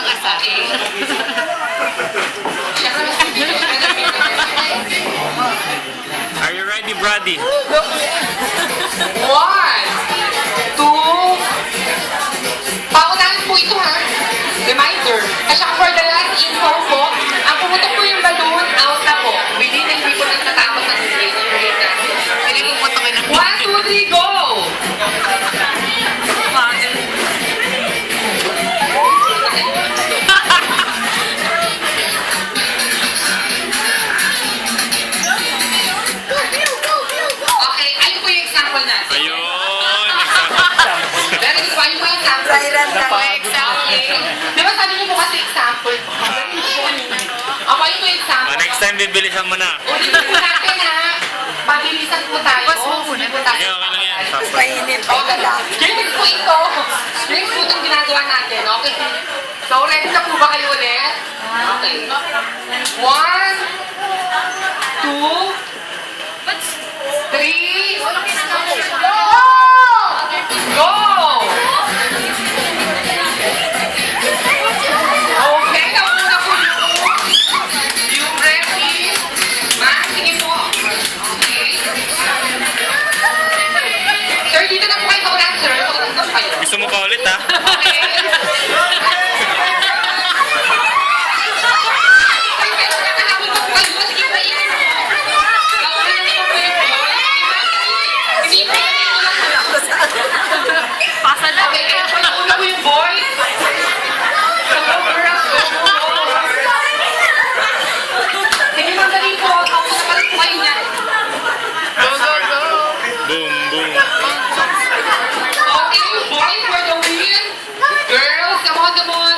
pang-asar. Are you ready, Brady? 1, 2, paunahan po ito ha. Reminder. At saka for the last info po, ang pumutok po yung balloon, out na po. Within and we po nagtatapos ng stage. Pwede kong putokin ng 1, 2, 3, go! Okay, ayun po yung example natin. Ayun! Very good po, ayun po yung example. Silent ka. Okay. Di ba sabi niyo po kasi example? Ako ayun po yung example. Next time, bibilisan mo na. Ulitin po natin ha. Pabilisan po tayo. Pas mo muna. Hindi po tayo. Okay, okay lang yan. Mainit pa Okay. lang. Drinks po ito. Drinks po itong ginagawa natin. Okay. So, ready na po ba kayo ulit? Okay. 1, 2, 3, go! Okay, nauna po yung ready. Ma, sige po. Okay. Sir, dito na po kayo sa ulan, sir. Pagkatapos na kayo. Gusto mo pa ulit, ha? Okay. Pasa lang. Okay, kaya po yung una po yung boys. Sige, mandali po. Tapos na pala po kayo niyan. Go, go, go. Boom, boom. Okay, boys for the win. Girls, come on, come on.